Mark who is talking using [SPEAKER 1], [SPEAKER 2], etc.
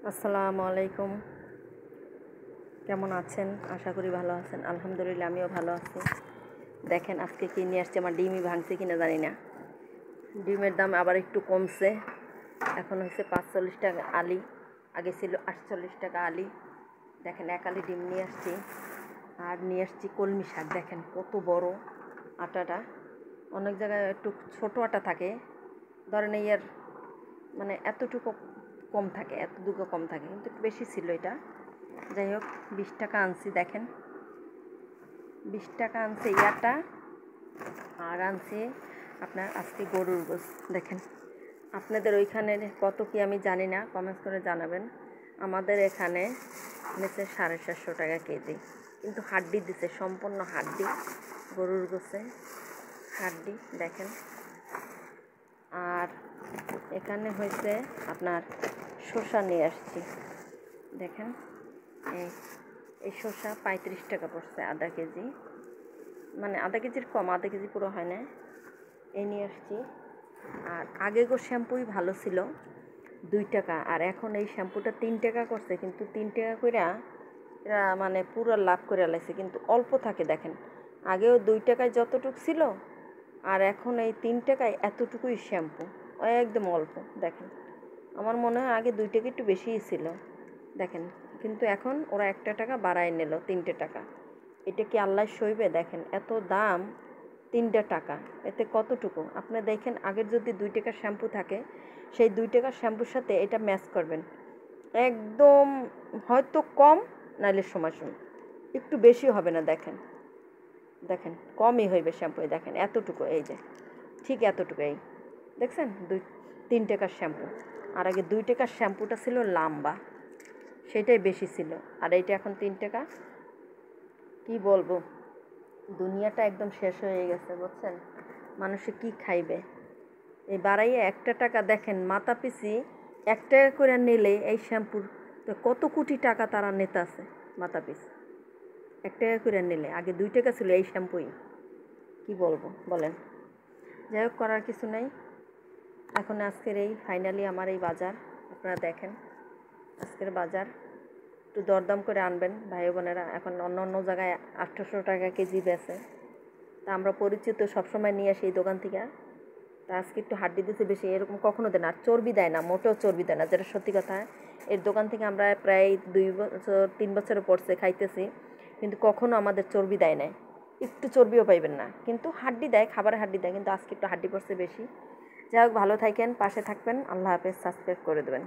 [SPEAKER 1] আসসালামু আলাইকুম। কেমন আছেন? আশা করি ভালো আছেন। আলহামদুলিল্লাহ আমিও ভালো আছি। দেখেন আজকে কি নিয়ে আসছে, আমার ডিমই ভাঙছে কিনা জানি না। ডিমের দাম আবার একটু কমছে, এখন হচ্ছে 45 টাকা আলি, আগে ছিল 48 টাকা আলি। দেখেন এক আলি ডিম নিয়ে আসছি। আর নিয়ে আসছি কলমি শাক। দেখেন কত বড় আটাটা। অনেক জায়গায় একটু ছোটো আটা থাকে, ধরেন এই আর মানে এতটুকু কম থাকে, এতটুকু কম থাকে, কিন্তু একটু বেশি ছিল এটা। যাই হোক 20 টাকা আনছি। দেখেন 20 টাকা আনছে ইয়াটা। আর আনছি আপনার আজকে গরুর গোশ। দেখেন আপনাদের ওইখানে কত কি আমি জানি না, কমেন্টস করে জানাবেন। আমাদের এখানে নিচে 750 টাকা কেজি, কিন্তু হাড্ডি দিছে, সম্পূর্ণ হাড্ডি গরুর গোশে, হাড্ডি। দেখেন আর এখানে হয়েছে আপনার শসা নিয়ে আসছি। দেখেন এই শসা 35 টাকা পড়ছে আধা কেজি, মানে আধা কেজির কম, আধা কেজি পুরো হয় না। এই নিয়ে আসছি। আর আগে গো শ্যাম্পুই ভালো ছিল 2 টাকা, আর এখন এই শ্যাম্পুটা 3 টাকা করছে, কিন্তু 3 টাকা করে এরা মানে পুরো লাভ করে লাইছে, কিন্তু অল্প থাকে। দেখেন আগেও 2 টাকায় যতটুকু ছিল, আর এখন এই 3 টাকায় এতটুকুই শ্যাম্পু, একদম অল্প। দেখেন আমার মনে হয় আগে 2 টাকা একটু বেশিই ছিল। দেখেন কিন্তু এখন ওরা 1 টাকা বাড়ায় নিল, 3 টাকা। এটা কি আল্লাহ সইবে? দেখেন এত দাম, 3 টাকা, এতে কতটুকু আপনি দেখেন। আগের যদি 2 টাকার শ্যাম্পু থাকে, সেই 2 টাকার শ্যাম্পুর সাথে এটা ম্যাচ করবেন, একদম হয়তো কম, নাইলে সময় একটু বেশি হবে না। দেখেন দেখেন কমই হইবে শ্যাম্পু। দেখেন এতটুকু, এই যে ঠিক এতটুকু, এই দেখছেন 3 টাকার শ্যাম্পু। আর আগে 2 টাকার শ্যাম্পুটা ছিল লম্বা, সেটাই বেশি ছিল। আর এইটা এখন 3 টাকা। কি বলবো, দুনিয়াটা একদম শেষ হয়ে গেছে, বুঝছেন? মানুষে কি খাইবে এই বাড়াইয়ে 1 টাকা। দেখেন মাথা পিছি 1 টাকা করে নিলে এই শ্যাম্পুর তো কত কোটি টাকা তারা নিতে আছে মাথা পিছ। 1 টাকা করে নিলে, আগে 2 টাকা ছিল এই শ্যাম্পুই। কি বলবো বলেন? যাই হোক, করার কিছু নেই। এখন আজকের এই ফাইনালি আমার এই বাজার আপনারা দেখেন। আজকের বাজার একটু দরদাম করে আনবেন ভাই বোনেরা। এখন অন্য অন্য জায়গায় 800 টাকা কেজি বেচে, তা আমরা পরিচিত, সবসময় নিয়ে আসি এই দোকান থেকে। তা আজকে একটু হাড্ডি দিতে বেশি, এরকম কখনো দেয় না। আর চর্বি দেয় না, মোটেও চর্বি দেয় না, যেটা সত্যি কথা। এর দোকান থেকে আমরা প্রায় 2 বছর 3 বছরে পড়ছে খাইতেছি, কিন্তু কখনো আমাদের চর্বি দেয় নাই, একটু চর্বিও পাইবেন না। কিন্তু হাড্ডি দেয়, খাবারে হাড্ডি দেয়, কিন্তু আজকে একটু হাড্ডি পড়ছে বেশি। যাই হোক, ভালো থাকেন, পাশে থাকবেন। আল্লাহ হাফেজ। সাবস্ক্রাইব করে দেবেন।